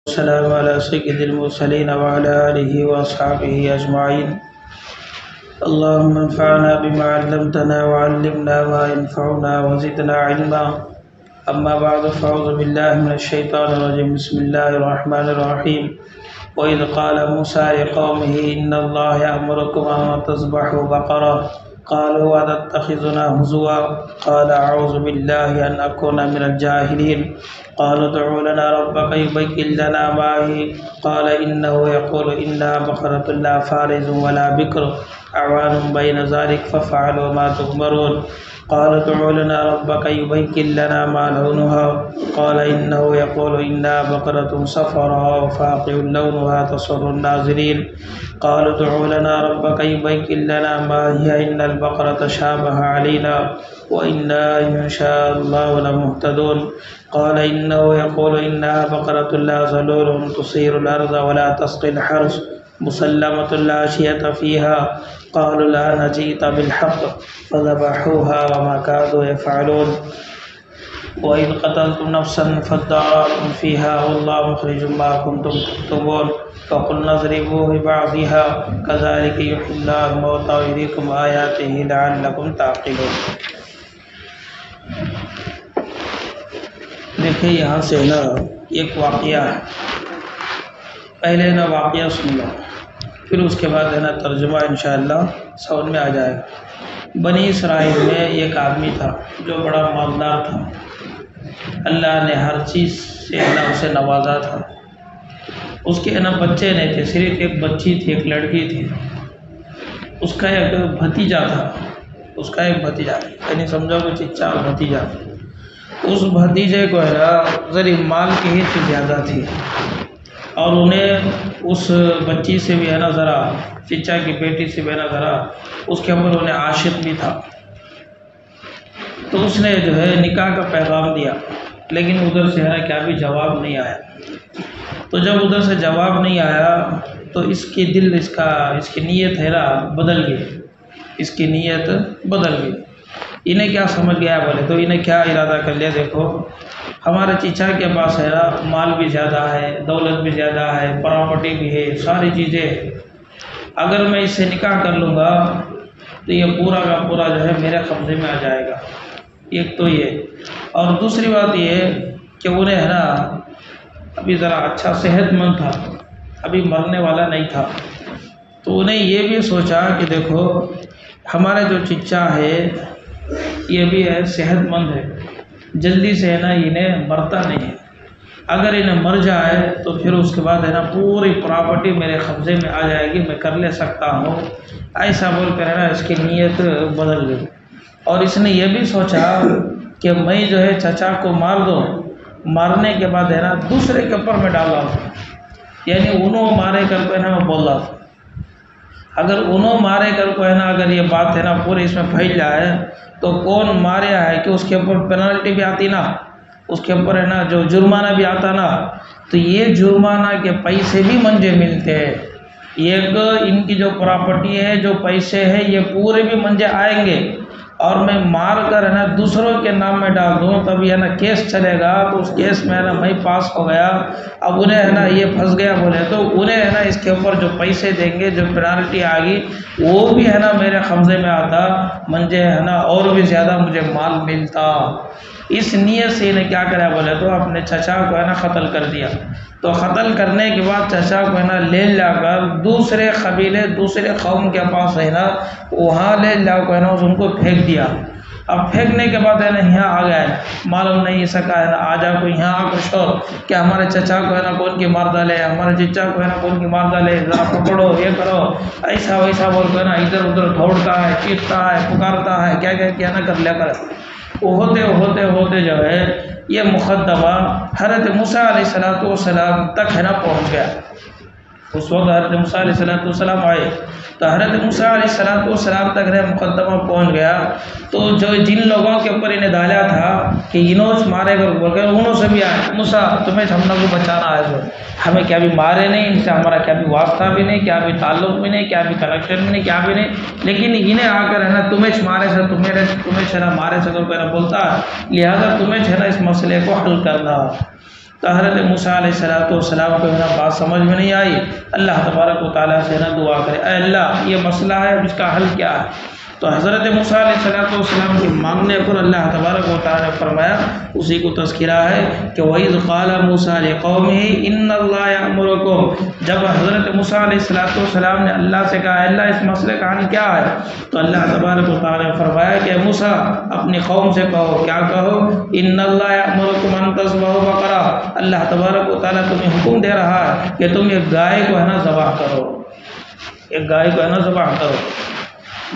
والسلام على سيد المرسلين وعلى آله وأصحابه أجمعين. اللهم انفعنا بما علمتنا وعلمنا ما ينفعنا وزدنا علما. أما بعد فأعوذ بالله من الشيطان الرجيم. بسم الله الرحمن الرحيم. وإذ قال موسى لقومه إن الله يأمركم أن تذبحوا بقرة قالوا أتتخذنا هزوا قال أعوذ بالله أن أكون من الجاهلين. قالوا ادع لنا ربك يبين لنا ما هي قال إنه يقول إنها بقرة لا فارض ولا بكر عوان بين ذلك فافعلوا ما تؤمرون. قالوا ادع لنا ربك يبين لنا ما لونها قال إنه يقول إنها بقرة صفراء فاقع لونها تسر الناظرين. قالوا ادع لنا ربك يبين لنا ما هي إن البقرة شابه علينا وإنا إن شاء الله لمهتدون. قال إنه يقول إنها بقرة لا ذلول تصير الأرض ولا تسقي الحرث مسلمة لا شية فيها. قالوا لا نجيت بالحق فذبحوها وما كادوا يفعلون. وإذ قتلتم نفسا فادارأتم فيها والله مخرج ما كنتم تكتمون. فقلنا اضربوه ببعضها كذلك يحيي الله الموتى ويريكم آياته لعلكم تعقلون. دیکھیں یہاں سے نا ایک واقعہ ہے، پہلے نا واقعہ سن لو، پھر اس کے بعد ہے نا ترجمہ انشاءاللہ سمجھ میں آ جائے گا۔ بنی اسرائیل میں ایک آدمی تھا جو بڑا مالدار تھا، اللہ نے ہر چیز سے نا اسے نوازا تھا۔ اس کے نا بچے نہیں تھے، صرف ایک بچی تھی، ایک لڑکی تھی۔ اس کا ایک بھتیجا تھا، یعنی سمجھو کہ چچا بھتیجا۔ اس بھتیجے کو ہے نا ذرا مال کی ہی زیادہ تھی، اور انہیں اس بچی سے بھی ہے نا ذرا، چچا کی بیٹی سے بھی ہے نا ذرا اس کے اوپر انہیں عاشق بھی تھا۔ تو اس نے جو ہے نکاح کا پیغام دیا، لیکن ادھر سے ہے نا کیا بھی جواب نہیں آیا۔ تو جب ادھر سے جواب نہیں آیا تو اس کی نیت ہے نا بدل گئی۔ انہیں کیا سمجھ گیا بولے تو انہیں کیا ارادہ کر لیا، دیکھو ہمارے چچا کے پاس ہے نا مال بھی زیادہ ہے، دولت بھی زیادہ ہے، پراپرٹی بھی ہے، ساری چیزیں، اگر میں اس سے نکاح کر لوں گا تو یہ پورا کا پورا جو ہے میرے قبضے میں آ جائے گا۔ ایک تو یہ، اور دوسری بات یہ کہ انہیں ہے نا ابھی ذرا اچھا صحت مند تھا، ابھی مرنے والا نہیں تھا۔ تو انہیں یہ بھی سوچا کہ دیکھو ہمارے جو چچا ہے یہ بھی ہے صحت مند ہے، جلدی سے ہے نا انہیں مرتا نہیں ہے، اگر انہیں مر جائے تو پھر اس کے بعد ہے نا پوری پراپرٹی میرے قبضے میں آ جائے گی، میں کر لے سکتا ہوں۔ ایسا بول کر ہے نا اس کی نیت بدل گئی، اور اس نے یہ بھی سوچا کہ میں جو ہے چچا کو مار دوں، مارنے کے بعد ہے نا دوسرے کے اوپر میں ڈالا ہوں، یعنی انہوں مارے کر کو ہے نا میں بول رہا تھا، اگر انہوں مارے کر کو ہے نا اگر یہ بات ہے نا پورے اس میں پھیل جائے تو کون ماریا ہے کہ اس کے اوپر پینلٹی بھی آتی نا، اس کے اوپر ہے نا جو جرمانہ بھی آتا نا، تو یہ جرمانہ کے پیسے بھی منجے ملتے ہیں۔ ایک ان کی جو پراپرٹی ہے، جو پیسے ہیں، یہ پورے بھی منجے آئیں گے، اور میں مار کر ہے نا دوسروں کے نام میں ڈال دوں تب یہ نا کیس چلے گا، تو اس کیس میں ہے نا میں پاس ہو گیا، اب انہیں ہے نا یہ پھنس گیا بولے تو انہیں ہے نا اس کے اوپر جو پیسے دیں گے، جو پینالٹی آ گی وہ بھی ہے نا میرے قبضے میں آتا، منجے ہے نا اور بھی زیادہ مجھے مال ملتا۔ اس نیت سے انہیں کیا کرا بولے تو اپنے چچا کو ہے نا قتل کر دیا۔ تو قتل کرنے کے بعد چچا کو ہے نا لے جا کر دوسرے قبیلے، دوسرے قوم کے پاس ہے نا وہاں لے جا کر ہے نا ان کو پھینک دیا۔ اب پھینکنے کے بعد ہے نا یہاں آ گئے، معلوم نہیں سکا ہے نا آ جا کو یہاں آ کر شور کہ ہمارے چچا کو ہے نا کون کی مار ڈالے، ہمارے چچا کو ہے نا کون کی مار ڈالے، ذرا پکڑو، یہ کرو، ایسا ویسا بول کر نا ادھر ادھر دوڑتا ہے، چیختا ہے، پکارتا ہے، کیا نہ کر لیا کر۔ ہوتے جو ہے یہ مقدمہ حضرت موسیٰ علیہ السلام تک ہے نا پہنچ گیا۔ اس وقت حضرت موسیٰ علیہ السلام آئے تو حضرت موسیٰ علیہ السلام تک مقدمہ پہنچ گیا۔ تو جو جن لوگوں کے اوپر انہیں ڈالا تھا کہ انہوں مارے کر بول کر انہوں سے بھی آئے، موسیٰ تمہیں ہم لوگ کو بچانا ہے، جو ہمیں کیا بھی مارے نہیں، ان سے ہمارا کیا بھی واسطہ بھی نہیں، کیا بھی تعلق بھی نہیں، کیا بھی کنیکشن بھی نہیں، کیا بھی نہیں، لیکن انہیں آ کر ہے نا تمہیں مارے سے تمہیں مارے سے کر بولتا ہے، لہٰذا تمہیں ہے نا اس مسئلے کو حل کرنا۔ تو حضرت موسیٰ علیہ السلام کو ہے نا بات سمجھ میں نہیں آئی۔ اللہ تبارک و تعالیٰ سے نا دعا کرے، اے اللہ یہ مسئلہ ہے، اب اس کا حل کیا ہے؟ تو حضرت موسیٰ علیہ السلام کے مانگنے پر اللہ تبارک و تعالیٰ نے فرمایا، اسی کو تذکرہ ہے کہ وَإِذْ قَالَ مُوسَىٰ لِقَوْمِهِ إِنَّ اللَّهَ يَأْمُرُكُمْ، جب حضرت موسیٰ علیہ السلام نے اللہ سے کہا اللہ اس مسئلے کا حل کیا ہے، تو اللہ تبارک و تعالیٰ نے فرمایا کہ موسیٰ اپنی قوم سے کہو، کیا کہو؟ إِنَّ اللَّهَ يَأْمُرُكُمْ أَن تَذْبَحُوا بَقَرَةً، اللہ تبارک و تعالیٰ تمہیں حکم دے رہا ہے کہ تم ایک گائے کو ہے نا ذبح کرو، ایک گائے کو ہے نا ذبح کرو۔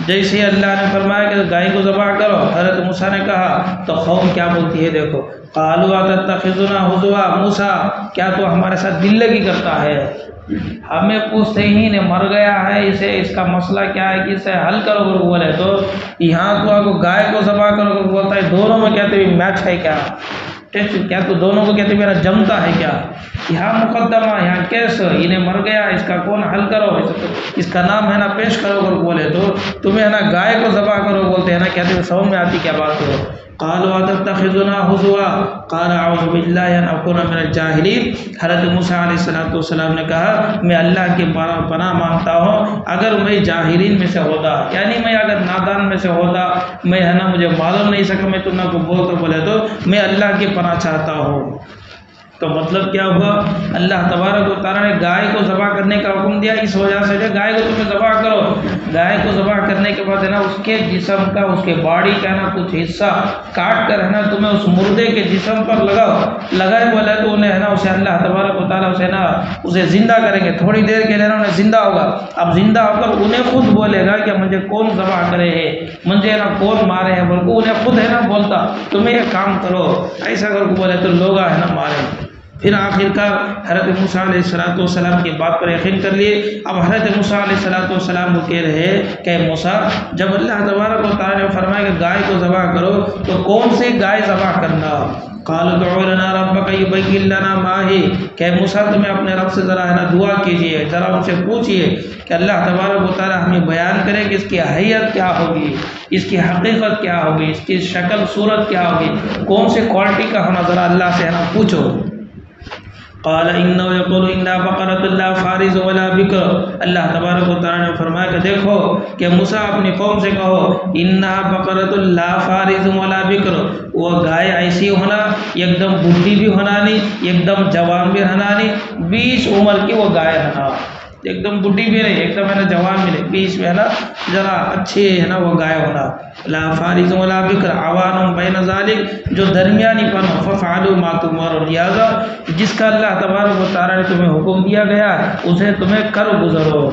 جیسے اللہ نے فرمایا کہ گائے کو ذبح کرو، حضرت موسیٰ نے کہا تو قوم کیا بولتی ہے دیکھو، قالوا اتتخذنا ہزوا، موسیٰ کیا تو ہمارے ساتھ دل لگی کرتا ہے؟ ہمیں پوچھتے ہی نہیں، مر گیا ہے اسے، اس کا مسئلہ کیا ہے کہ اسے حل کرو گے بولے تو یہاں تو آپ کو گائے کو ذبح کرو گے بولتا ہے، دونوں میں کہتے ہیں میچ ہے کیا، کیا تو دونوں کو کہتے میرا جمتا ہے کیا؟ یہاں مقدمہ، یہاں کیس، انہیں مر گیا، اس کا کون حل کرو، اس کا نام ہے نا پیش کرو گے بولے تو تمہیں ہے نا گائے کو ذبح کرو بولتے ہیں نا، کہتے ہیں سمجھ میں آتی کیا بات ہو؟ قالوا اتتخذنا ہزوا قال اعوذ باللہ ان اکون من الجاہلین، حضرت موسیٰ علیہ السلام نے کہا میں اللہ کی پناہ مانگتا ہوں اگر میں جاہلین میں سے ہوتا، یعنی میں اگر نادان میں سے ہوتا، میں ہے نا مجھے معلوم نہیں سکا، میں تمہیں کو بولتا بولے تو میں اللہ کی پناہ چاہتا ہوں۔ تو مطلب کیا ہوا، اللہ تبارک و تعالیٰ نے گائے کو ذبح کرنے کا حکم دیا، اس وجہ سے گائے کو تمہیں ذبح کرو، گائے کو ذبح کرنے کے بعد ہے نا اس کے جسم کا، اس کے باڈی کا نا کچھ حصہ کاٹ کر ہے نا تمہیں اس مردے کے جسم پر لگائے بولے تو انہیں ہے نا اسے اللہ تبارک و تعالیٰ اسے نا اسے زندہ کریں گے، تھوڑی دیر کے لیے نا انہیں زندہ ہوگا، اب زندہ ہو کر انہیں خود بولے گا کہ مجھے کون ذبح کرے ہے، مجھے نا کون مارے ہیں بول کو انہیں خود ہے نا بولتا تمہیں یہ کام کرو، ایسا کر کے بولے تو لوگ ہے نا مارے۔ پھر آخر کار حضرت موسیٰ علیہ السلام کی بات پر یقین کر لیے۔ اب حضرت موسیٰ علیہ السلام کو کہہ رہے کہ موسیٰ جب اللہ تبارک و تعالیٰ نے فرمایا کہ گائے کو ذبح کرو تو کون سی گائے ذبح کرنا؟ قالوا ادع لنا ربك يبين لنا ما هي، کہ موسیٰ تمہیں اپنے رب سے ذرا ہے نا دعا کیجئے، ذرا ان سے پوچھئے کہ اللہ تبارک و تعالیٰ ہمیں بیان کرے کہ اس کی حیت کیا ہوگی، اس کی حقیقت کیا ہوگی، اس کی شکل صورت کیا ہوگی، کون سے کوالٹی کا ہونا، ذرا اللہ سے ہے نا پوچھو۔ قال انه يقول انها بقرة لا فارض ولا بكر، اللہ تبارک و تعالیٰ نے فرمایا کہ دیکھو کہ موسیٰ اپنی قوم سے کہو انها بقرة لا فارض ولا بكر، وہ گائے ایسی ہونا ایک دم بڈھی بھی ہونا نہیں، ایک دم جوان بھی ہونا نہیں، 20 عمر کی وہ گائے ہونا، ایک دم بڈھی بھی نہیں، ایک دم ہے نا جوان بھی نہیں، 20 میں ہے نا ذرا اچھی ہے نا وہ گائے ہونا، لا فارض ولا بکر عوان بین ذالک، جو درمیانی پن ہو، ففعلوا ما تؤمرون، لہذا جس کا اللہ تبارک و تعالیٰ نے تمہیں حکم دیا گیا اسے تمہیں کر گزرو۔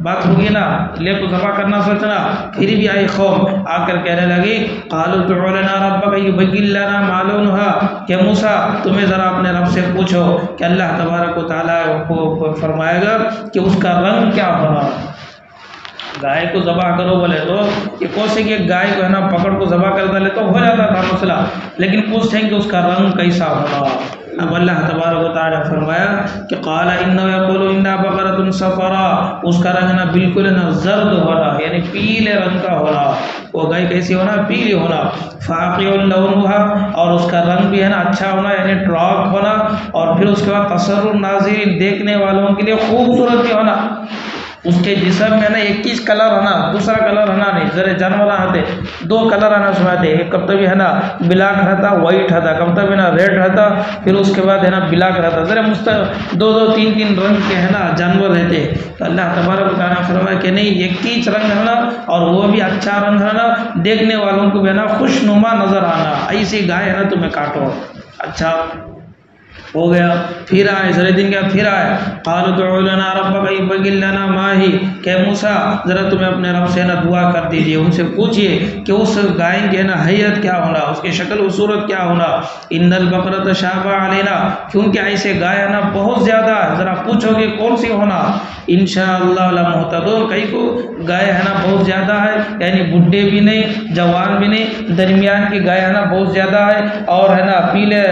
بات ہوگی نا، لے کو ذبح کرنا سوچنا، پھر بھی آئی قوم آ کر کہنے لگی قالوا ادع لنا ربك يبين لنا ما لونها، کہ موسیٰ تمہیں ذرا اپنے رب سے پوچھو کہ اللہ تبارک و تعالیٰ کو فرمائے گا کہ اس کا رنگ کیا ہونا۔ گائے کو ذبح کرو بولے تو یہ کوسے کہ گائے کو ہے نا پکڑ کو ذبح کر ڈالے تو ہو جاتا تھا مسئلہ، لیکن پوچھتے ہیں کہ اس کا رنگ کیسا ہوگا۔ اب اللہ تبارک و تعالیٰ نے فرمایا کہ قال انه يقول انها بقرة صفراء، اس کا رنگ نا بالکل نا زرد ہونا، یعنی پیلے رنگ کا ہونا، وہ گائے کیسی ہونا، پیلی ہونا، فاقع لونها، اور اس کا رنگ بھی ہے نا اچھا ہونا، یعنی ڈارک ہونا، اور پھر اس کے بعد تسر الناظرین، دیکھنے والوں کے لیے خوبصورت بھی ہونا، اس کے جسم میں نا 21 کلر ہونا، دوسرا کلر ہونا نہیں، ذرا جانور آتے 2 کلر آنا سناتے، ایک کب تک ہے نا بلیک رہتا، وائٹ رہتا، کب تک ہے نا ریڈ رہتا، پھر اس کے بعد ہے نا بلیک رہتا، ذرا دو 3 رنگ کے ہے نا جانور رہتے۔ تو اللہ تبارک و تعالیٰ نے فرمایا کہ نہیں 21 رنگ ہونا، اور وہ بھی اچھا رنگ ہونا، دیکھنے والوں کو بھی ہے نا خوشنما نظر آنا، ایسی گائے ہے نا تمہیں کاٹو۔ اچھا ہو گیا، پھر آئے ذرا دن کا، پھر آئے قالوا ادع لنا ربك يبين لنا ما هي، کہ موسیٰ ذرا تمہیں اپنے رب سے نا دعا کر دیجئے، ان سے پوچھئے کہ اس گائے کی نا حیت کیا ہونا، اس کی شکل و صورت کیا ہونا، ان البقرة تشابه علينا، کیونکہ ایسے گائے نا بہت زیادہ ہے، ذرا پوچھو گے کون سی ہونا، انشاءاللہ لمہتدون، کئی کو گائے ہے نا بہت زیادہ ہے، یعنی بڈھے بھی نہیں جوان بھی نہیں، درمیان کی گائے ہے نا بہت زیادہ ہے، اور ہے نا پیلے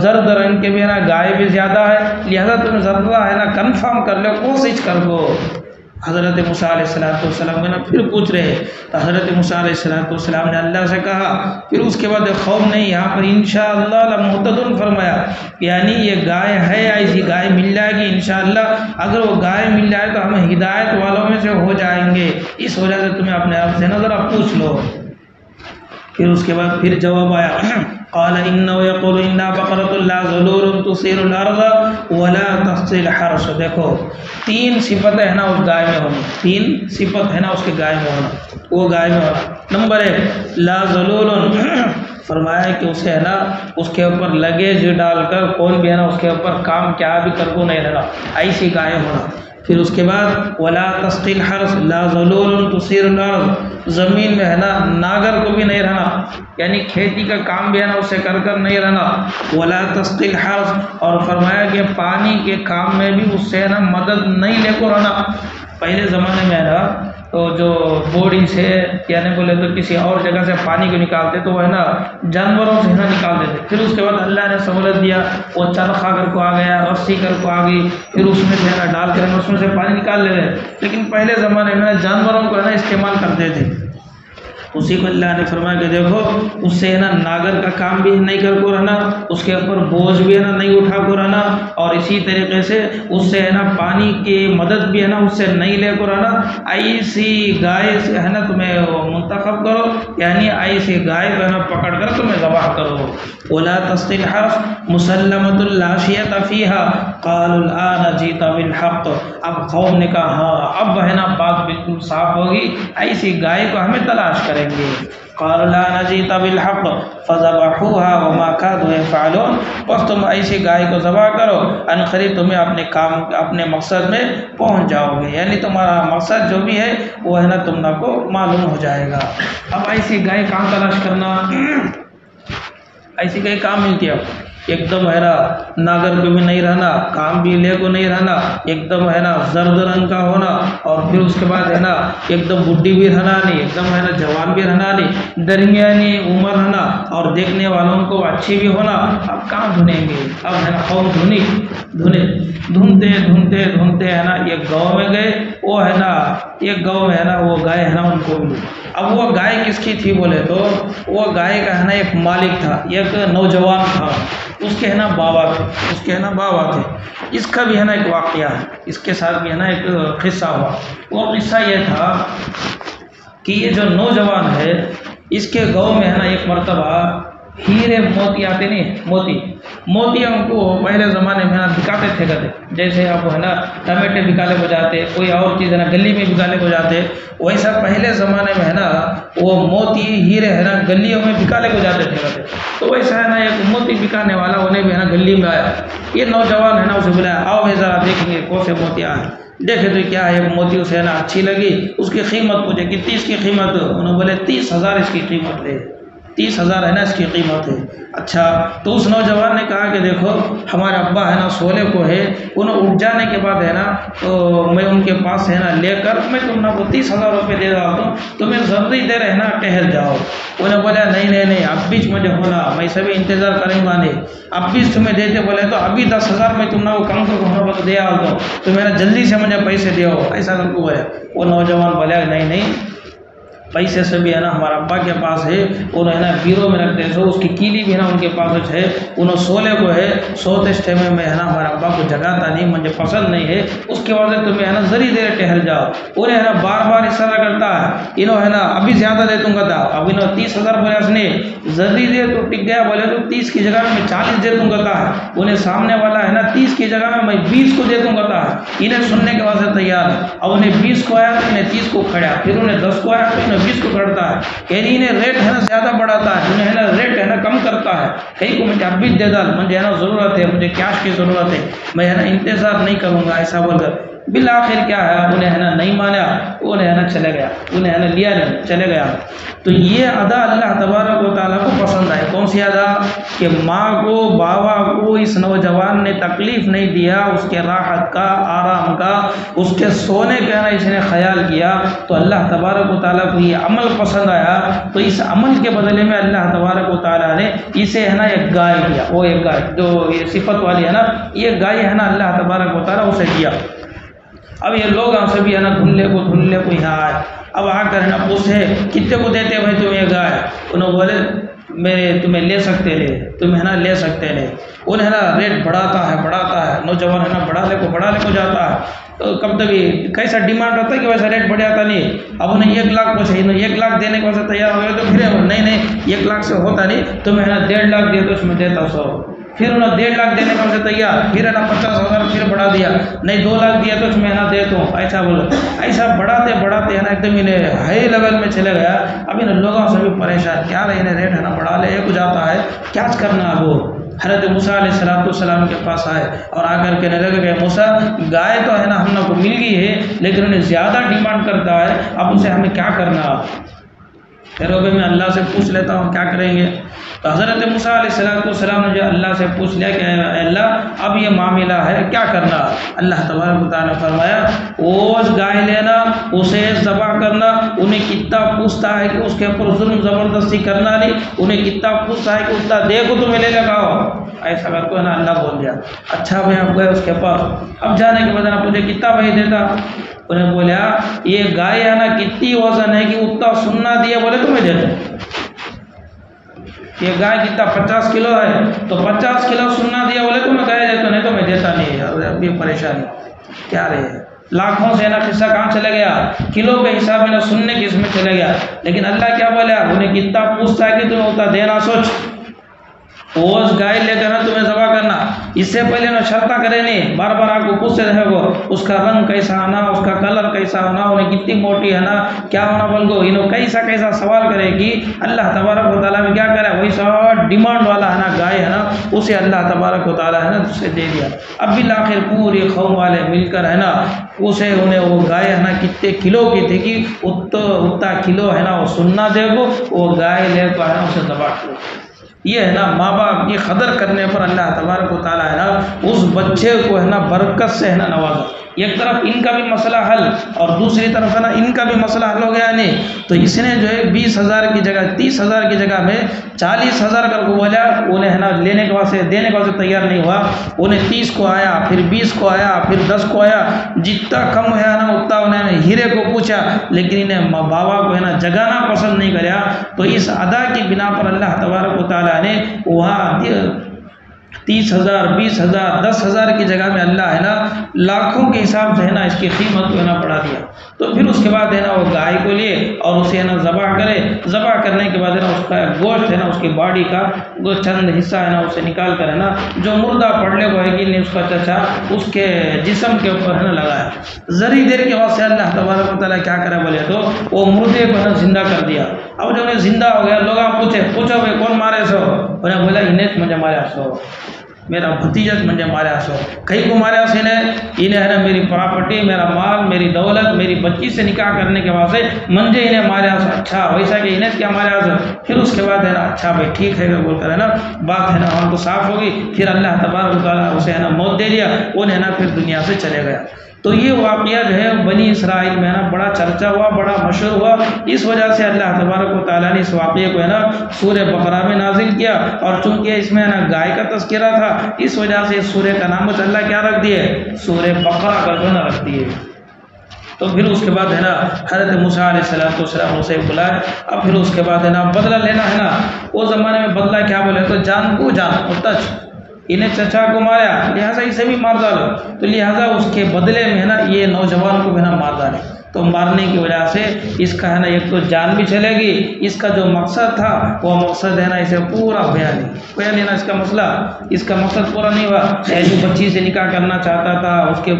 زرد رنگ کے بھی گائے بھی زیادہ ہے، لہذا تم ذرا ہے نا کنفرم کر لو، کوشش کر لو۔ حضرت موسیٰ علیہ السلام نا پھر پوچھ رہے، تو حضرت موسیٰ علیہ السلام نے اللہ سے کہا، پھر اس کے بعد خوف نہیں، یہاں پر انشاءاللہ لمہتدون فرمایا، یعنی یہ گائے ہے، ایسی گائے مل جائے گی انشاءاللہ، اگر وہ گائے مل جائے تو ہم ہدایت والوں میں سے ہو جائیں گے، اس وجہ سے تمہیں اپنے آپ سے ذرا پوچھ لو۔ پھر اس کے بعد پھر جواب آیا، قال انه يقول انها بقرة لا ذلول تثير الارض ولا تسقي الحرث۔ دیکھو تین صفتیں ہیں نا اس گائے میں ہونی، تین صفت ہے نا اس کے گائے میں ہونا، وہ گائے میں ہونا۔ نمبر 1 لا ذلول، فرمایا کہ اسے ہے نا اس کے اوپر لگیج ڈال کر کون بھی ہے نا اس کے اوپر کام کیا بھی کر کو نہیں رہنا، ایسی گائے ہونا۔ پھر اس کے بعد ولا تسقي الحرث لا ذلول تثير الارض، زمین میں ہے نا ناگر کو بھی نہیں رہنا، یعنی کھیتی کا کام بھی ہے نا اسے کر نہیں رہنا۔ ولا تسقي الحرث، اور فرمایا کہ پانی کے کام میں بھی اس سے ہے نا مدد نہیں لے کو رہنا۔ پہلے زمانے میں ہے نا تو جو بوڑی سے یعنی بولے تو کسی اور جگہ سے پانی کو نکالتے تو وہ ہے نا جانوروں سے ہے نا نکالتے تھے، پھر اس کے بعد اللہ نے سہولت دیا، وہ چرخا کر کو آ گیا، رسی کر کو آ گئی، پھر اس میں سے ہے نا ڈال کر اس میں سے پانی نکال لے رہے، لیکن پہلے زمانے میں جانوروں کو ہے نا استعمال کرتے تھے۔ اسی کو اللہ نے فرمایا کہ دیکھو اس سے ہے نا ناگر کا کام بھی نہیں کر کو رہنا، اس کے اوپر بوجھ بھی ہے نا نہیں اٹھا کو رہنا، اور اسی طریقے سے اس سے ہے نا پانی کی مدد بھی ہے نا اس سے نہیں لے کو رہنا۔ ایسی گائے سے ہے نا تمہیں منتخب کرو، یعنی ایسی گائے کو ہے نا پکڑ کر تمہیں ذبح کرو۔ ولا تسقي الحرث مسلمة لا شية فيها قالوا الآن جئت بالحق، اب قوم نے کہا ہاں اب ہے نا بات بالکل صاف ہوگی، ایسی گائے کو ہمیں تلاش کریں گے۔ قالوا الآن جئت بالحق فذبحوها وما كادوا يفعلون، بس تم ایسی گائے کو ذبح کرو، ان قریب تمہیں اپنے کام اپنے مقصد میں پہنچ جاؤ گے، یعنی تمہارا مقصد جو بھی ہے وہ ہے نا تم کو معلوم ہو جائے گا۔ اب ایسی گائے کہاں تلاش کرنا، ایسی گائے کہاں ملتی ہے؟ ایک دم ہے نا ناگر کو بھی نہیں رہنا، کام بھی لے کو نہیں رہنا، ایک دم ہے نا زرد رنگ کا ہونا، اور پھر اس کے بعد ہے نا ایک دم بڈھی بھی رہنا نہیں، ایک دم ہے نا جوان بھی رہنا نہیں، درمیانی عمر رہنا، اور دیکھنے والوں کو اچھی بھی ہونا۔ اب کہاں ڈھونڈیں گے، اب ہے نا قوم ڈھونڈتے ہے نا ایک گاؤں میں گئے، وہ ہے نا ایک گاؤں میں ہے نا وہ گائے ہے نا ان کو ملی۔ اب وہ گائے کس کی تھی بولے تو وہ گائے کا ہے نا ایک مالک تھا، ایک نوجوان تھا، اس کے ہے نا بابا تھے۔ اس کا بھی ہے نا ایک واقعہ ہے، اس کے ساتھ بھی ہے نا ایک قصہ ہوا۔ وہ قصہ یہ تھا کہ یہ جو نوجوان ہے اس کے گاؤں میں ہے نا ایک مرتبہ ہیرے موتی آتے نہیں، موتی ہم کو پہلے زمانے میں بکاتے تھے کرتے، جیسے اب ہے نا ٹمیٹے بکالے کو جاتے، کوئی اور چیز ہے نا گلی میں بکالے کو جاتے، ویسا پہلے زمانے میں ہے نا وہ موتی ہیرے ہے نا گلیوں میں بکالے کو جاتے تھے کرتے۔ تو ویسا ہے نا ایک موتی بکانے والا انہیں بھی ہے نا گلی میں آیا، یہ نوجوان ہے نا اسے بلایا، آؤ بھائی ذرا دیکھیں گے کون سے موتی آئے، دیکھے تو کیا ہے موتی اسے ہے نا اچھی لگی، اس کی قیمت پوچھے کتنی اس کی قیمت، انہوں بولے 30,000 اس کی قیمت ہے، 30,000 ہے نا اس کی قیمت ہے۔ اچھا تو اس نوجوان نے کہا کہ دیکھو ہمارے ابا ہے نا سولے کو ہے، انہیں اٹھ جانے کے بعد ہے نا تو میں ان کے پاس ہے نا لے کر میں تم کو 30,000 روپے دے رہا ہوں، تمہیں ضروری دے رہے نا ٹہل جاؤ۔ انہیں بولا نہیں اب بھی مجھے ہونا، میں سبھی انتظار کریں گا نہیں، اب بھی تمہیں دیتے بولے تو ابھی 10,000 میں تم کو کم کو ہونا تو دے آ دو، تو میرا جلدی سے مجھے پیسے دیو، ایسا کر کو بولے۔ وہ نوجوان بولے نہیں پیسے سے بھی ہے نا ہمارا ابا کے پاس ہے، انہوں ہے نا بیرو میں رکھتے سو، اس کی کیلی بھی ہے نا ان کے پاس ہے، انہوں سولے کو ہے، سوتے ٹائم میں ہے نا ہمارا ابا کو جگاتا نہیں، مجھے پسند نہیں ہے، اس کی وجہ سے تمہیں ہے نا ذری دیر ٹہل جاؤ۔ انہیں ہے نا بار اشارہ کرتا ہے، انہوں ہے نا ابھی زیادہ دے دوں گا تھا، اب انہوں 30,000 بولے، اس نے ذری دیر تو ٹک گیا، بولے تو 30 کی جگہ میں 40 دے دوں گا تھا، انہیں سامنے والا ہے نا 30 کی جگہ میں 20 کو دے دوں گا تھا، انہیں سننے کے بعد سے تیار ہے۔ اب انہیں 20 کو آیا تو انہیں 30 کو کھڑا، پھر انہیں 10 کو آیا تو انہیں 20 کو کرتا ہے، کہیں انہیں ریٹ ہے نا زیادہ بڑھاتا ہے، انہیں ہے نا ریٹ ہے نا کم کرتا ہے، کہیں کو مجھے اب بھی دے ڈال، مجھے ہے نا ضرورت ہے، مجھے کیش کی ضرورت ہے، میں ہے نا انتظار نہیں کروں گا، ایسا بول کر بالآخر کیا ہے انہیں ہے نا نہیں مانا، انہیں ہے نا چلے گیا، انہیں ہے نا لیا نہیں چلے گیا۔ تو یہ ادا اللہ تبارک و تعالیٰ کو پسند آئے، کون سی ادا؟ کہ ماں کو بابا کو اس نوجوان نے تکلیف نہیں دیا، اس کے راحت کا آرام کا اس کے سونے کا نا اس نے خیال کیا، تو اللہ تبارک و تعالیٰ کو یہ عمل پسند آیا، تو اس عمل کے بدلے میں اللہ تبارک و تعالیٰ نے اسے ہے نا ایک گائے دیا، وہ ایک گائے جو یہ صفت والی ہے نا یہ گائے ہے نا اللہ تبارک و تعالیٰ اسے دیا۔ اب یہ لوگ ہم سبھی ہے نا دھلے کو یہاں آئے، اب آ کر ہے نا پوچھے کتنے کو دیتے بھائی تم یہ گائے؟ انہوں بولے میرے تمہیں لے سکتے لے، تمہیں ہے نا لے سکتے لے۔ انہیں ہے نا ریٹ بڑھاتا ہے، نوجوان ہے نا بڑھا لے کو جاتا ہے، تو کب تک کیسا ڈیمانڈ رہتا ہے کہ ویسا ریٹ بڑھ جاتا نہیں۔ اب انہیں 1 لاکھ پوچھے، انہیں 1 لاکھ دینے کو ویسے تیار ہو گئے، تو پھر نہیں 1 لاکھ سے ہوتا نہیں، تمہیں ہے نا 1.5 لاکھ دیا تو اس میں دیتا 100۔ پھر انہوں 1.5 لاکھ دینے کا اسے تیار، پھر ہے نا 50,000 پھر بڑھا دیا، نہیں 2 لاکھ دیا تو اس میں نا دیتا ہوں، ایسا بولو۔ ایسا بڑھاتے ہے نا ایک دم انہیں ہائی لیول میں چلے گیا۔ اب ان لوگوں سے بھی پریشان، کیا رہے انہیں ریٹ ہے نا بڑھا لے ایک جاتا ہے، کیا کرنا ہے وہ۔ حضرت موسیٰ علیہ السلام کے پاس آئے اور آ کر کہنے لگے کہ موسیٰ گائے تو ہے نا ہم لوگ کو مل گئی ہے، لیکن انہیں زیادہ ڈیمانڈ کرتا ہے، اب اسے ہمیں کیا کرنا ہے؟ پھر میں اللہ سے پوچھ لیتا ہوں کیا کریں گے۔ تو حضرت موسیٰ علیہ السلام نے جو اللہ سے پوچھ لیا کہ اے اللہ اب یہ معاملہ ہے کیا کرنا؟ اللہ تبارک و تعالیٰ نے فرمایا اس گائے لینا، اسے ذبح کرنا، انہیں کتنا پوچھتا ہے کہ اس کے اوپر ظلم زبردستی کرنا نہیں، انہیں کتنا پوچھتا ہے کہ اتنا دے کو تمہیں لے لگاؤ، ایسا کر کو ہے نا اللہ بول دیا۔ اچھا بھائی اب گئے اس کے پاس، اب جانے کے بعد نا پوچھے کتنا بھائی دیتا؟ انہیں بولیا یہ گائے ہے نا کتنی وزن ہے کہ اتنا سننا دیا بولے تمہیں دیتا۔ یہ گائے کتنا 50 کلو ہے تو 50 کلو سننا دیا بولے تو میں گائے دیتا، نہیں تو میں دیتا نہیں۔ اب یہ پریشانی کیا رہے، لاکھوں سے نا قصہ کہاں چلے گیا، کلو کے حساب میں نا سننے کے اس میں چلے گیا۔ لیکن اللہ کیا بولے انہیں کتنا پوچھتا ہے کہ تمہیں اتنا دینا، سوچ اس گائے لے کر نا تمہیں ذبح کرنا، اس سے پہلے نا شرطہ کرے نہیں، بار بار آپ کو پوچھتے رہے گو اس کا رنگ کیسا ہونا، اس کا کلر کیسا ہونا، انہیں کتنی موٹی ہے نا کیا ہونا بول گو، انہوں کیسا سوال کرے گی۔ اللہ تبارک و تعالیٰ میں کیا کرے وہی سوال ڈیمانڈ والا ہے نا گائے ہے نا، اسے اللہ تبارک و تعالیٰ ہے نا اسے دے دیا۔ اب بالآخر پوری قوم والے مل کر ہے نا اسے انہیں وہ گائے ہے نا کتنے کلو کی تھی کہ اتنا کلو ہے نا وہ سننا دے گو، وہ گائے لے کر ہے نا اسے ذبح کرو۔ یہ ہے نا ماں باپ کی قدر کرنے پر اللہ تبارک و تعالیٰ ہے نا اس بچے کو ہے نا برکت سے ہے نا نوازا۔ ایک طرف ان کا بھی مسئلہ حل اور دوسری طرف ہے نا ان کا بھی مسئلہ حل ہو گیا نہیں، تو اس نے جو ہے 20,000 کی جگہ 30,000 کی جگہ میں 40,000 کر کو بولا، انہیں ہے نا لینے کے واسطے دینے کے واسطے تیار نہیں ہوا، انہیں 30 کو آیا، پھر 20 کو آیا، پھر 10 کو آیا، جتنا کم ہے نا اتنا انہوں نے ہیرے کو پوچھا، لیکن انہیں بابا کو ہے نا جگانا پسند نہیں کریا۔ تو اس ادا کی بنا پر اللہ تبارک و تعالیٰ نے وہاں 30,000 20,000 10,000 کی جگہ میں اللہ ہے نا لاکھوں کے حساب سے ہے نا اس کی قیمت کو ہے نا بڑھا دیا۔ تو پھر اس کے بعد ہے نا وہ گائے کو لیے اور اسے ہے نا ذبح کرے، ذبح کرنے کے بعد ہے نا اس کا گوشت ہے نا اس کی باڈی کا وہ چند حصہ ہے نا اسے نکال کر ہے نا جو مردہ پڑنے کو ہے کہ اس کا چچا اس کے جسم کے اوپر ہے نا لگایا۔ ذری دیر کے واسطے اللہ تبارک و تعالیٰ کیا کرے بولے تو وہ مردے کو ہے نا زندہ کر دیا۔ اب جب انہیں زندہ ہو گیا لوگ پوچھو بھائی کون مارے سو؟ انہیں بولا انہیں مجھے مارا سو، میرا بھتیجت مجھے مارا سو، کئی کو مارا سو انہیں ہے نا میری پراپرٹی میرا مال میری دولت میری بچی سے نکاح کرنے کے واسطے منجے انہیں مارا سو۔ اچھا ویسا کہ انہیں کیا مارا سو؟ پھر اس کے بعد ہے نا اچھا بھائی ٹھیک ہے بول کر ہے نا بات ہے نا ہم کو صاف ہوگی، پھر اللہ تبارک و تعالیٰ اسے ہے نا موت دے دیا، انہیں نا پھر دنیا سے چلے گیا۔ تو یہ واقعہ جو ہے بنی اسرائیل میں نا بڑا چرچا ہوا، بڑا مشہور ہوا، اس وجہ سے اللہ تبارک و تعالیٰ نے اس واقعے کو ہے نا سورہ بقرہ میں نازل کیا، اور چونکہ اس میں نا گائے کا تذکرہ تھا اس وجہ سے اس سورہ کا نام اللہ کیا رکھ دیے، سورہ بقرہ کا نا رکھ دیے۔ تو پھر اس کے بعد ہے نا حضرت موسیٰ علیہ السلام اسے بلائے، اب پھر اس کے بعد ہے نا بدلہ لینا ہے نا، اس زمانے میں بدلہ کیا بولے تو جان کو جان تچ، انہیں چچا کو مارا لہٰذا اسے بھی مار ڈالو، تو لہٰذا اس کے بدلے میں ہے نا یہ نوجوان کو بھی نا مار ڈالے۔ تو مارنے کی وجہ سے اس کا ہے نا ایک تو جان بھی چلے گی، اس کا جو مقصد تھا وہ مقصد ہے نا اسے پورا ہوا نہیں نا، اس کا مسئلہ اس کا مقصد پورا نہیں ہوا۔ جو بچی سے نکاح کرنا چاہتا تھا اس کے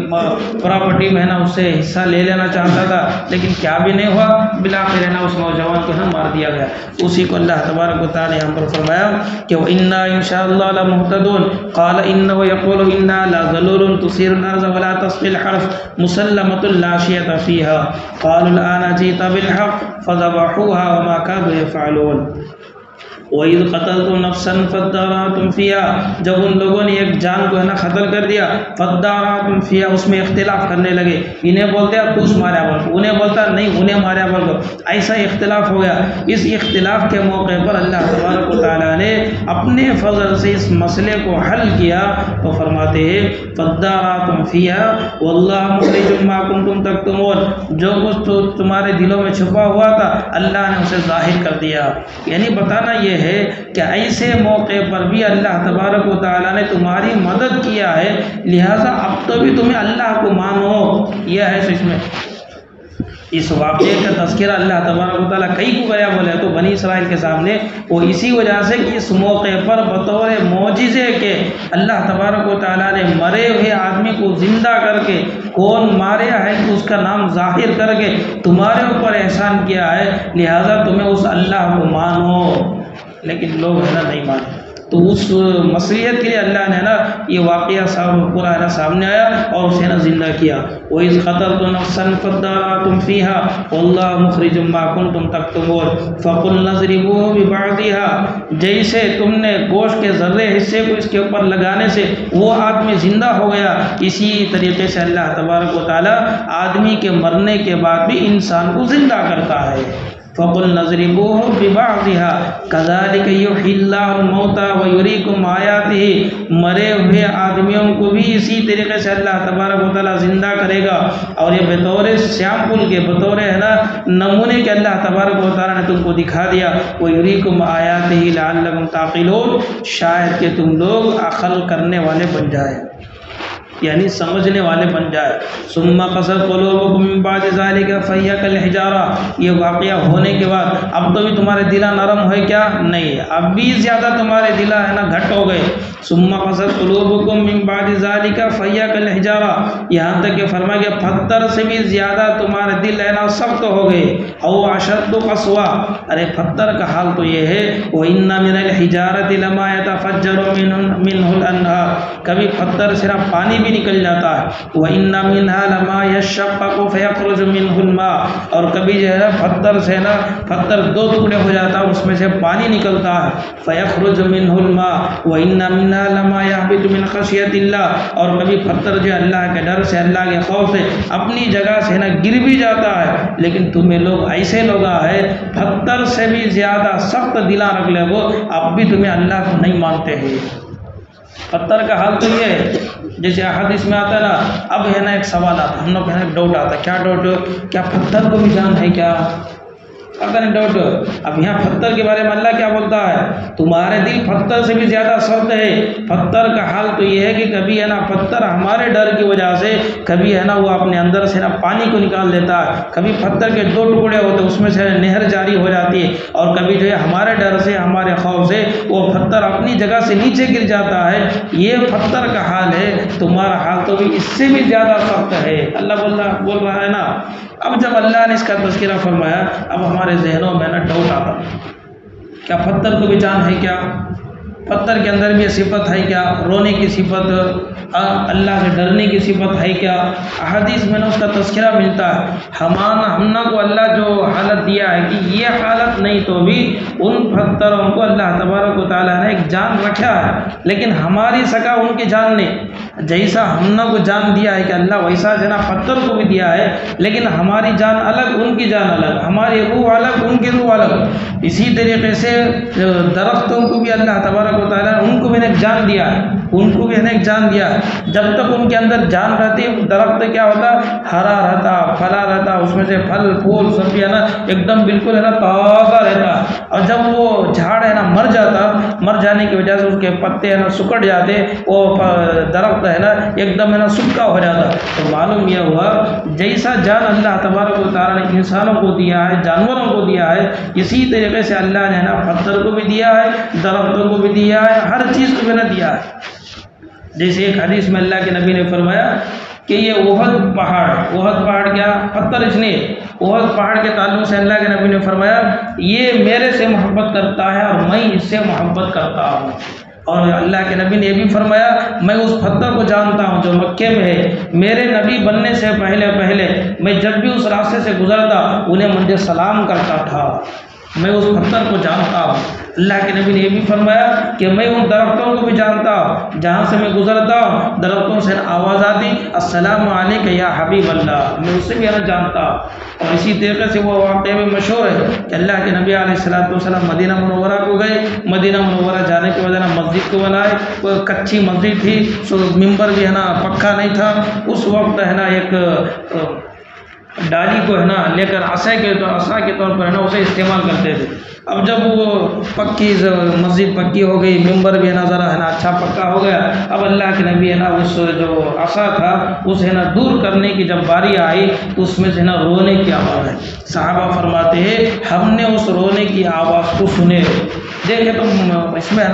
پراپرٹی میں ہے نا اس سے حصہ لے لینا چاہتا تھا، لیکن کیا بھی نہیں ہوا، بالآخر ہے نا اس نوجوان کو نا مار دیا گیا۔ اسی کو اللہ تبارک و تعالیٰ نے ہم پر فرمایا کہ وَإِنَّا إِن شَاءَ اللَّهُ لَمُهْتَدُونَ قَالَ إِنَّهُ يَقُولُ إِنَّا لَذَلُولٌ تُثِيرُ الْأَرْضَ وَلَا تَسْقِي الْحَرْثَ مُسَلَّمَةٌ لَا شِيَةَ فِيهَا قالوا الآن جئت بالحق فذبحوها وما كانوا يفعلون۔ وَإِذْ قَتَلْتُمْ نَفْسًا فَادَّارَأْتُمْ فِيهَا، جب ان لوگوں نے ایک جان کو ہے نا قتل کر دیا، فَادَّارَأْتُمْ فِيهَا، اس میں اختلاف کرنے لگے، انہیں بولتے ہیں تو اس ماریا بول کو، انہیں بولتا نہیں انہیں ماریا بول کو، ایسا اختلاف ہو گیا۔ اس اختلاف کے موقع پر اللہ تبارک و تعالیٰ نے اپنے فضل سے اس مسئلے کو حل کیا، تو فرماتے ہیں فَادَّارَأْتُمْ فِيهَا وَاللَّهُ مُخْرِجٌ مَا كُنتُمْ تَكْتُمُونَ، جو کچھ تو تمہارے دلوں میں چھپا ہوا تھا اللہ نے اسے ظاہر کر دیا۔ یعنی بتانا یہ ہے کہ ایسے موقع پر بھی اللہ تبارک و تعالیٰ نے تمہاری مدد کیا ہے، لہٰذا اب تو بھی تمہیں اللہ کو مانو۔ یہ ہے اس میں اس واقعے کا تذکرہ اللہ تبارک و تعالیٰ کئی کو گیا بولے تو بنی اسرائیل کے سامنے، وہ اسی وجہ سے کہ اس موقع پر بطور معجزے کے اللہ تبارک و تعالیٰ نے مرے ہوئے آدمی کو زندہ کر کے، کون ماریا ہے تو اس کا نام ظاہر کر کے تمہارے اوپر احسان کیا ہے، لہٰذا تمہیں اس اللہ کو مانو۔ لیکن لوگ ہے نا نہیں مانے، تو اس مصلحت کے لیے اللہ نے نا یہ واقعہ پورا ہے نا سامنے آیا اور اسے نا زندہ کیا۔ وَإِذْ قَتَلْتُمْ نَفْسًا فَادَّارَأْتُمْ فِيهَا وَاللَّهُ مُخْرِجٌ مَا كُنتُمْ تَكْتُمُونَ فَقُلْنَا اضْرِبُوهُ بِبَعْضِهَا، جیسے تم نے گوشت کے ذرے حصے کو اس کے اوپر لگانے سے وہ آدمی زندہ ہو گیا، اسی طریقے سے اللہ تبارک و تعالیٰ آدمی کے مرنے کے بعد بھی انسان کو زندہ کرتا ہے۔ فَقُلْنَا اضْرِبُوهُ بِبَعْضِهَا كَذَلِكَ يُحْيِي اللَّهُ الْمَوْتَى وَيُرِيكُمْ آيَاتِهِ، مرے ہوئے آدمیوں کو بھی اسی طریقے سے اللہ تبارک و تعالیٰ زندہ کرے گا، اور یہ بطور سیمپل کے، بطور ہے نا نمونے کے اللہ تبارک و تعالیٰ نے تم کو دکھا دیا۔ وَيُرِيكُمْ آيَاتِهِ لَعَلَّكُمْ تَعْقِلُونَ، شاید کہ تم لوگ عقل کرنے والے بن جائے، یعنی سمجھنے والے بن جائے۔ ثم قست قلوبکم من بعد ذلك فهي كالحجارة، یہ واقعہ ہونے کے بعد اب تو بھی تمہارے دل نرم ہوئے کیا؟ نہیں، اب بھی زیادہ تمہارے دل ہے نا گھٹ ہو گئے۔ ثم قست قلوبکم من بعد ذلك فهي كالحجارة، یہاں تک کہ فرمایا کہ پتھر سے بھی زیادہ تمہارے دل ہے نا سخت ہو گئے۔ او اشد قسوہ، ارے پتھر کا حال تو یہ ہے وَإِنَّ مِنَ الْحِجَارَةِ لَمَا يَتَفَجَّرُ مِنْهُ الْأَنْهَارُ، کبھی پتھر سے نا پانی بھی نکل جاتا ہے۔ وَإِنَّ مِنْهَا لَمَا يَشَّقَّقُ فَيَخْرُجُ مِنْهُ الْمَاءُ، اور کبھی جو ہے پتھر سے نا پتھر دو ٹکڑے ہو جاتا ہے، اس میں سے پانی نکلتا ہے۔ فَيَخْرُجُ مِنْهُ الْمَاءُ وَإِنَّ مِنْهَا لَمَا يَهْبِطُ مِنْ خَشْيَةِ اللَّهِ، اور کبھی پتھر جو اللہ کے ڈر سے، اللہ کے خوف سے اپنی جگہ سے نا گر بھی جاتا ہے۔ لیکن تمہیں لوگ ایسے لوگ ہیں پتھر سے بھی زیادہ سخت دلاں رکھ لے وہ، اب بھی تمہیں اللہ کو نہیں مانتے ہیں۔ پتھر کا حال تو یہ ہے، جیسے حدیث میں آتا ہے نا، اب ہے نا ایک سوال آتا، ہم لوگ ہے نا ایک ڈاؤٹ آتا ہے، کیا ڈاؤٹ؟ کیا پتھر کو بھی جان ہے کیا؟ پتہ نہیں ڈاؤٹ۔ اب یہاں پتھر کے بارے میں اللہ کیا بولتا ہے؟ تمہارے دل پتھر سے بھی زیادہ سخت ہے۔ پتھر کا حال تو یہ ہے کہ کبھی ہے نا پتھر ہمارے ڈر کی وجہ سے کبھی ہے نا وہ اپنے اندر سے نا پانی کو نکال دیتا ہے، کبھی پتھر کے دو ٹکڑے ہوتے اس میں سے نہر جاری ہو جاتی ہے، اور کبھی جو ہے ہمارے ڈر سے، ہمارے خوف سے وہ پتھر اپنی جگہ سے نیچے گر جاتا ہے۔ یہ پتھر کا حال ہے، تمہارا حال تو بھی اس سے بھی زیادہ سخت ہے۔ اللہ بول رہا ہے نا۔ اب جب اللہ نے اس کا تذکرہ فرمایا، اب ہمارے ذہنوں میں نا ڈاؤٹ آتا، کیا پتھر کو بھی جان ہے کیا؟ پتھر کے اندر بھی یہ صفت ہے کیا؟ رونے کی صفت، اللہ سے ڈرنے کی صفت ہے کیا؟ احادیث میں نے اس کا تذکرہ ملتا ہے۔ ہم کو اللہ جو حالت دیا ہے کہ یہ حالت نہیں تو بھی ان پتھروں کو اللہ تبارک و تعالیٰ نے ایک جان رکھا ہے، لیکن ہماری سکا ان کی جان نہیں۔ جیسا ہم کو جان دیا ہے کہ اللہ ویسا جنا پتھر کو بھی دیا ہے، لیکن ہماری جان الگ، ان کی جان الگ، ہماری روح الگ، ان کی روح الگ۔ اسی طریقے سے درختوں کو بھی اللہ تبارک و تعالیٰ نے ان کو بھی ایک جان دیا ہے، ان کو بھی ایک جان دیا ہے۔ جب تک ان کے اندر جان رہتی درخت کیا ہوتا؟ ہرا رہتا، پھلا رہتا، اس میں سے پھل پھول سب بھی ہے نا ایک دم بالکل ہے نا تازہ رہتا۔ اور جب وہ جھاڑ ہے نا مر جاتا، مر جانے کی وجہ سے اس کے پتے ہے نا سکڑ جاتے، وہ درخت ہے نا ایک دم ہے نا سکا ہو جاتا۔ تو معلوم یہ ہوا جیسا جان اللہ تبارک و تعالیٰ نے انسانوں کو دیا ہے، جانوروں کو دیا ہے، اسی طریقے سے اللہ نے نا پتھر کو بھی دیا ہے، درختوں کو بھی دیا ہے، ہر چیز کو بھی نہ دیا ہے۔ جیسے ایک حدیث میں اللہ کے نبی نے فرمایا کہ یہ احد پہاڑ کیا پتھر، اس نے احد پہاڑ کے تعلق سے اللہ کے نبی نے فرمایا یہ میرے سے محبت کرتا ہے اور میں اس سے محبت کرتا ہوں۔ اور اللہ کے نبی نے یہ بھی فرمایا میں اس پتھر کو جانتا ہوں جو مکے میں ہے، میرے نبی بننے سے پہلے میں جب بھی اس راستے سے گزرتا انہیں مجھے سلام کرتا تھا۔ میں اس پتھر کو جانتا ہوں۔ اللہ کے نبی نے یہ بھی فرمایا کہ میں ان درختوں کو بھی جانتا ہوں، جہاں سے میں گزرتا ہوں درختوں سے آواز آتی السلام علیک یا حبیب اللہ، میں اسے بھی جانتا ہوں۔ اور اسی طریقے سے وہ واقعہ میں مشہور ہے کہ اللہ کے نبی علیہ السلام مدینہ منورہ کو گئے، مدینہ منورہ جانے کے بعد مسجد کو بنائے، وہ کچی مسجد تھی، سو ممبر بھی پکا نہیں تھا، اس وقت ایک ڈالی کو لے کر عصا کے طور پر اسے استعمال کرتے تھے۔ اب جب وہ پکی مسجد پکی ہو گئی، ممبر بھی ذرا اچھا پکا ہو گیا، اب اللہ کے نبی اس جو عصا تھا اسے دور کرنے کی جب باری آئی تو اس میں سے رونے کی آواز ہے۔ صحابہ فرماتے ہیں ہم نے اس رونے کی آواز کو سنے، دیکھے تو اس میں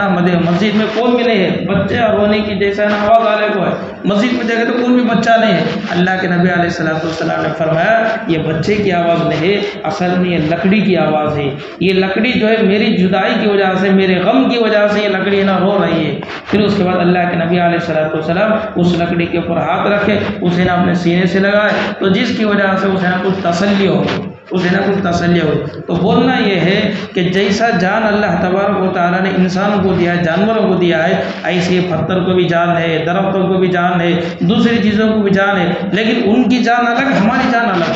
مسجد میں کوئی بھی نہیں ہے، بچے اور رونے کی جیسا آواز آنے کو ہے، مسجد میں دیکھے تو کوئی بھی بچہ نہیں ہے۔ اللہ کے نبی علیہ السلام نے فرمایا یہ بچے کی آواز نہیں ہے، اصل میں یہ لکڑی کی آواز ہے، یہ لکڑی جو ہے میری جدائی کی وجہ سے، میرے غم کی وجہ سے یہ لکڑی رو رہی ہے۔ پھر اس کے بعد اللہ کے نبی علیہ السلام اس لکڑی کے اوپر ہاتھ رکھے، اسے اپنے سینے سے لگائے، تو جس کی وجہ سے اسے کچھ تسلی ہو، کچھ تسلی ہو۔ تو بولنا یہ ہے کہ جیسا جان اللہ تبارک و تعالیٰ نے انسانوں کو دیا ہے، جانوروں کو دیا ہے، ایسے پتھر کو بھی جان ہے، درختوں کو بھی جان ہے، دوسری چیزوں کو بھی جان ہے، لیکن ان کی جان الگ، ہماری جان الگ۔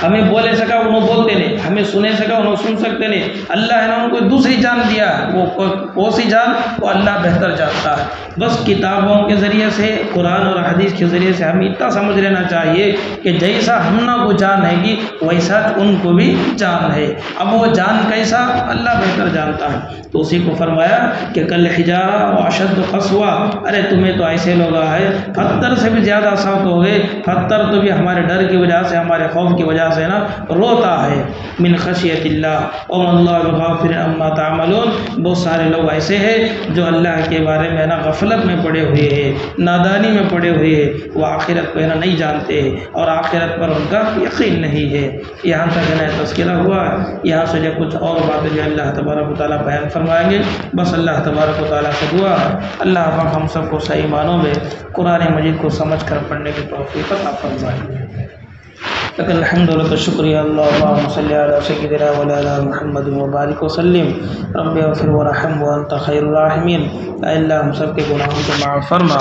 ہمیں بولے سکا انہوں بولتے نہیں، ہمیں سنے سکا انہوں سن سکتے نہیں، اللہ نے ان کو دوسری جان دیا ہے، وہ کون سی جان وہ اللہ بہتر جانتا ہے۔ بس کتابوں کے ذریعے سے، قرآن اور حدیث کے ذریعے سے ہمیں اتنا سمجھ لینا چاہیے کہ جیسا ہم کو جان ہے گی ویسا ان کو بھی جان ہے، اب وہ جان کیسا اللہ بہتر جانتا ہے۔ تو اسی کو فرمایا کہ کل حجارہ و اشد قسوہ، ارے تمہیں تو ایسے لوگ آئے پتھر سے بھی زیادہ سخت ہو گئے، پتھر تو بھی ہمارے ڈر کی وجہ سے، ہمارے خوف کی وجہ سے روتا ہے، من خشیت اللہ وما اللہ بغافل عما تعملون۔ بہت سارے لوگ ایسے ہیں جو اللہ کے بارے میں غفلت میں پڑے ہوئے ہیں، نادانی میں پڑے ہوئے ہیں، وہ آخرت کو نہیں جانتے ہیں اور آخرت پر ان کا یقین نہیں ہے۔ یہاں تک تذکرہ ہوا، یہاں سے جو کچھ اور باتیں جو اللہ تبارک و تعالیٰ بیان فرمائیں گے، بس اللہ تبارک و تعالیٰ سے دعا اللہ پاک ہم سب کو صحیح معنوں میں قرآن مجید کو سمجھ کر پڑھنے کی توفیق عطا فرمائے۔ لك الحمد ولك الشكر يا الله، اللهم صل على سيدنا وعلى محمد وبارك وسلم۔ رب اغفر ورحم وانت خير الراحمين۔ اے اللہ ہم سب کے گناہوں کو معاف فرما۔